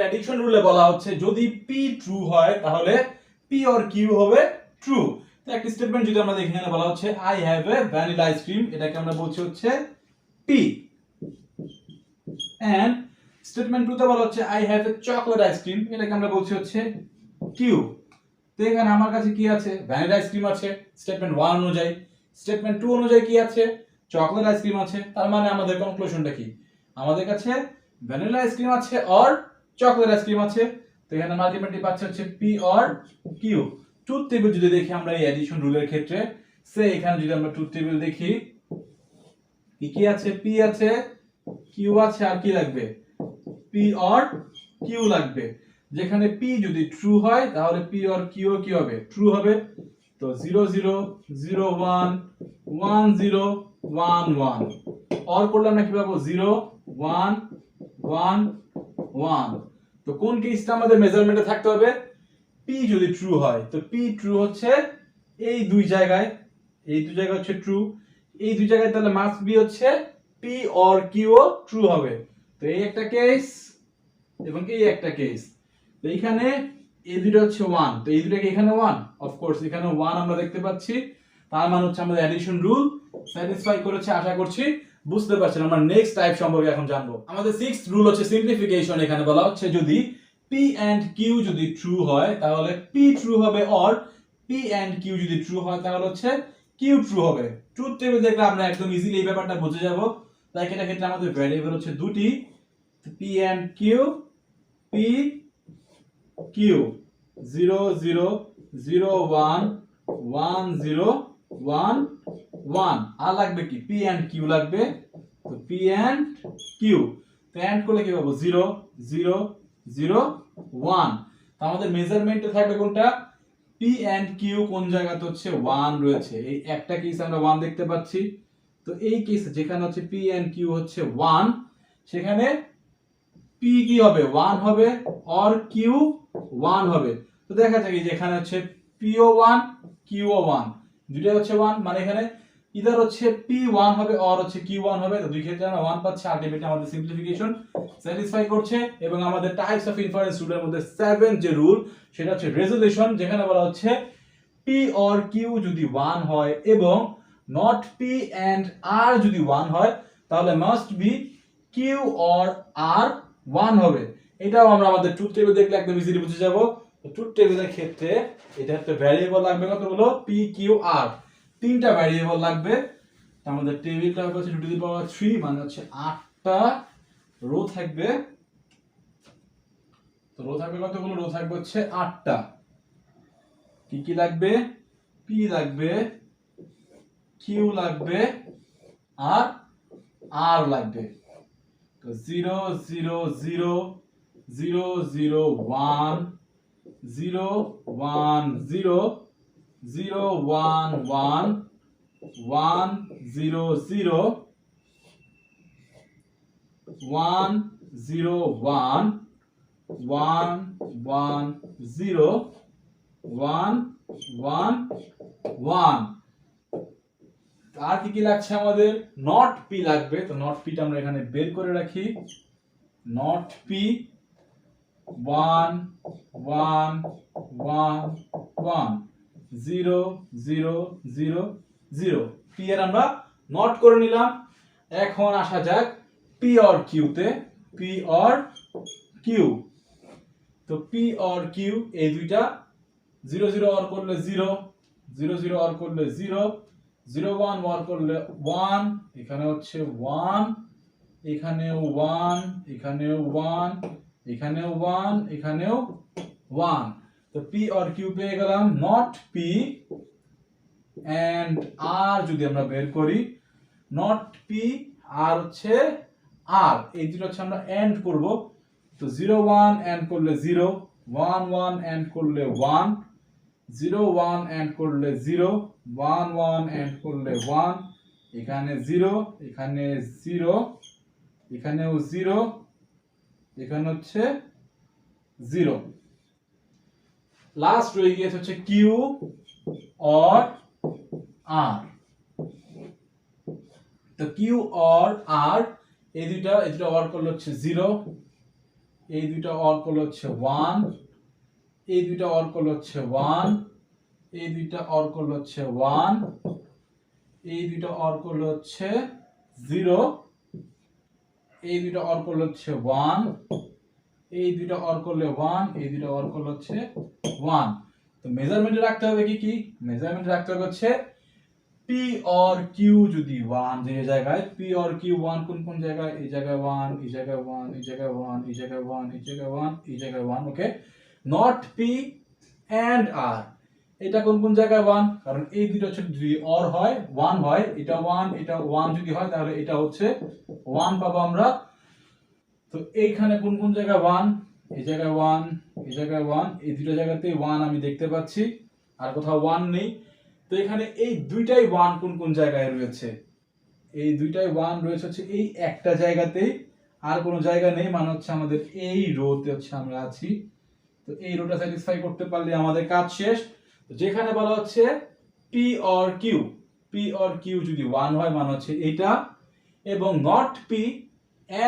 Addition রুলে বলা হচ্ছে যদি পি ট্রু হয় তাহলে পি অর কিউ হবে ট্রু। তো একটা স্টেটমেন্ট যদি আমরা দেখি, এখানে বলা হচ্ছে I have a vanilla ice cream, এটাকে আমরা বলছি হচ্ছে পি। এন্ড স্টেটমেন্ট 2 তে বলা হচ্ছে I have a chocolate ice cream, এটাকে আমরা বলছি হচ্ছে কিউ। তো এখানে আমার কাছে কি আছে? ভ্যানিলা আইসক্রিম আছে স্টেটমেন্ট 1 অনুযায়ী। স্টেটমেন্ট 2 অনুযায়ী কি আছে? চকলেট আইসক্রিম আছে। তার মানে আমাদের কনক্লুশনটা কি? আমাদের কাছে ভ্যানিলা আইসক্রিম আছে অর চকলেট আইসক্রিম আছে। তো এখানে আলটিমেটলি পাচ্ছে হচ্ছে P or Q. Truth table যদি দেখি আমরা এই এডিশন রুলের ক্ষেত্রে, সে এখানে যদি আমরা ট্রুথ টেবিল দেখি, কি আছে? পি আছে, কিউ আছে, আর কি লাগবে? পি অর কিউ লাগবে। যেখানে পি যদি ট্রু হয় তাহলে পি অর কিউ কি হবে? ট্রু হবে। তো 0 0 0 1 1 0 1 1 অর করলে আমরা কি পাবো? 0 1 1 1। তো কোন কেসটা আমাদের মেজারমেন্টে থাকতে হবে? পি যদি ট্রু হয়, তো পি ট্রু হচ্ছে এই দুই জায়গায়, এই দুই জায়গায় হচ্ছে ট্রু। এই দুই জায়গায় তাহলে মাস্ট বি হচ্ছে পি অর কিউ ট্রু হবে। তো এই একটা কেস এবং এই একটা কেস। তো এইখানে এই দুটো হচ্ছে 1, তো এই দুটো কি এখানে 1? অফ কোর্স এখানে 1 আমরা দেখতে পাচ্ছি। তার মানে হচ্ছে আমাদের অ্যাডিশন রুল স্যাটিসফাই করেছে, আশা করছি বুঝতে পারছেন। আমরা নেক্সট টাইপ সম্পর্কে এখন জানবো। আমাদের 6th রুল হচ্ছে সিম্পলিফিকেশন। এখানে বলা হচ্ছে যদি পি এন্ড কিউ যদি ট্রু হয় তাহলে পি ট্রু হবে, অর পি এন্ড কিউ যদি ট্রু হয় তাহলে হচ্ছে কিউ ট্রু হবে। ট্রুথ টেবিল দেখলে আমরা একদম ইজিলি এই ব্যাপারটা বুঝে যাব। তাই এটা ক্ষেত্রে আমাদের ভ্যারিয়েবল হচ্ছে দুটি, P and Q, P Q 0 0 0 1 1 0 1 1। আর লাগবে কি? পি এন্ড কিউ লাগবে। তো পি এন্ড কিউ, তো এন্ড করলে কি পাবো? 0 0 0 1। তো আমাদের মেজারমেন্টে থাকবে কোনটা? পি এন্ড কিউ কোন জায়গাতে হচ্ছে 1 রয়েছে। এই একটা কেস আমরা 1 দেখতে পাচ্ছি। তো এই কেস যেখানে হচ্ছে পি এন্ড কিউ হচ্ছে 1, সেখানে পি কি হবে? 1 হবে, অর কিউ 1 হবে। তো দেখা যায় কি যেখানে হচ্ছে পিও 1 কিউও 1, দুটোই হচ্ছে 1, মানে এখানে ইদার হচ্ছে পি 1 হবে অর হচ্ছে কিউ 1 হবে। তো দুই ক্ষেত্রে আমরা 1 পাচ্ছি। আলটিমেটলি আমাদের সিম্পলিফিকেশন স্যাটিসফাই করছে। এবং আমাদের টাইপস অফ ইনফারেন্স রুলের মধ্যে 7 যে রুল, সেটা হচ্ছে রেজোলিউশন, যেখানে বলা হচ্ছে পি অর কিউ যদি 1 হয় এবং নট পি এন্ড আর যদি 1 হয় তাহলে মাস্ট বি কিউ অর আর 1 হবে। এটাও আমরা আমাদের ট্রুথ টেবিল দেখলে একদম ইজিলি বুঝে যাব। ট্রুথ টেবিলের ক্ষেত্রে এটা একটা ভ্যারিয়েবল লাগবে, কতগুলো? পি কিউ আর, তিনটা ভ্যারিয়েবল লাগবে। আমাদের টেবিলটা হচ্ছে 2 টু দি পাওয়ার 3, মানে হচ্ছে 8টা রো থাকবে। তো রো থাকবে কতগুলো? রো থাকবে হচ্ছে 8টা। কি কি লাগবে? পি লাগবে, কিউ লাগবে, আর আর লাগবে। তো 0 0 0 0 0 1 0 1 0 0 1 1 1 0 0 1 0 1 1 1 0 1 1 1। আর কি কি লাগছে আমাদের? নট পি লাগবে। তো নট পিটা আমরা এখানে বের করে রাখি। Not P 1 1 1 1 0 0 0 0। পি এর আমরা নট করে নিলাম। এখন আসা যাক পি অর কিউ তে। পি অর কিউ, তো পি অর কিউ এই দুইটা 0 0 অর করলে 0 0 0 অর করলে 0 0 1 অর করলে 1, এখানে হচ্ছে 1, এখানেও 1, এখানেও 1, এখানেও 1, এখানেও 1। তো পি অর কিউ পেয়ে গেলাম। নট পি এন্ড আর যদি আমরা বের করি, নট পি আর হচ্ছে আর, এই দুটো হচ্ছে আমরা এন্ড করব। তো 0 1 এন্ড করলে 0, 1 1 এন্ড করলে 1, 0 1 এন্ড করলে 0, 1 1 এন্ড করলে 1, এখানে 0, এখানে 0, এখানেও 0, এখানে হচ্ছে 0। লাস্ট রয়ে গিয়েছে হচ্ছে কিউ অর আর। তো কিউ অর আর এই দুটো অর করলে হচ্ছে 0, এই দুইটা অর করলে হচ্ছে 1, এই দুইটা অর করলে হচ্ছে 1, এই দুইটা অর করলে হচ্ছে 1, এই দুইটা অর করলে হচ্ছে 0, এই দুইটা অর করলে হচ্ছে 1, এই দুইটা অর করলে 1, এই দুইটা অর করলে হচ্ছে 1। তো মেজারমেন্টে রাখতে হবে কি কি? মেজারমেন্টে রাখতে হবে হচ্ছে P or Q যদি 1 যে জায়গায় P or Q 1 কোন কোন জায়গায়? এই জায়গায় 1, এই জায়গায় 1, এই জায়গায় 1, এই জায়গায় 1, এই জায়গায় 1, এই জায়গায় 1, okay? Not P and R। এটা কোন কোন জায়গায় 1? কারণ এই দুটো হচ্ছে যদি অর হয় 1 হয়, এটা 1 এটা 1 যদি হয় তাহলে এটা হচ্ছে 1 পাবো আমরা। তো এইখানে কোন কোন জায়গায় 1? এই জায়গায় 1, এই জায়গায় 1, এই দুটো জায়গাতেই 1 আমি দেখতে পাচ্ছি, আর কোথাও 1 নেই। তো এখানে এই দুইটাই 1 কোন কোন জায়গায় রয়েছে? এই দুইটাই 1 রয়েছে হচ্ছে এই একটা জায়গাতেই, আর কোনো জায়গা নেই, মানে হচ্ছে আমাদের এই রোতে হচ্ছে আমরা আছি। তো এই রোটা স্যাটিসফাই করতে পারলে আমাদের কাজ শেষ। তো যেখানে বলা হচ্ছে P or Q, P or Q যদি 1 হয় মানে হচ্ছে এইটা, এবং নট P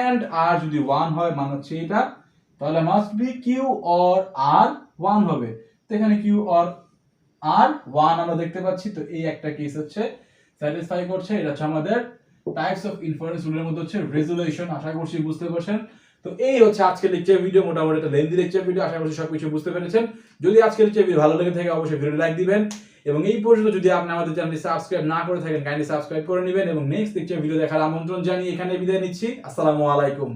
and R যদি 1 হয় মানে হচ্ছে এটা, তাহলে must be Q or R 1 হবে। তো এখানে Q or আর 1 আমরা দেখতে পাচ্ছি। তো এই একটা কেস হচ্ছে স্যাটিসফাই করছে। এটা হচ্ছে আমাদের টাইপস অফ ইনফারেন্স রুলের মধ্যে হচ্ছে রেজোলিউশন। আশা করছি বুঝতে পারছেন। তো এই হচ্ছে আজকের লেকচার ভিডিও, মোটামুটি একটা লেন্থি লেকচার ভিডিও। আশা করছি সবকিছু বুঝতে পেরেছেন। যদি আজকের লেকচার ভিডিও ভালো লেগে থাকে অবশ্যই ভিডিও লাইক দিবেন, এবং এই পর্যন্ত যদি আপনি আমাদের চ্যানেলটি সাবস্ক্রাইব না করে থাকেন কাইন্ডলি সাবস্ক্রাইব করে নেবেন, এবং নেক্সট লেকচার ভিডিও দেখার আমন্ত্রণ জানিয়ে এখানে বিদায় নিচ্ছি। আসসালামু আলাইকুম।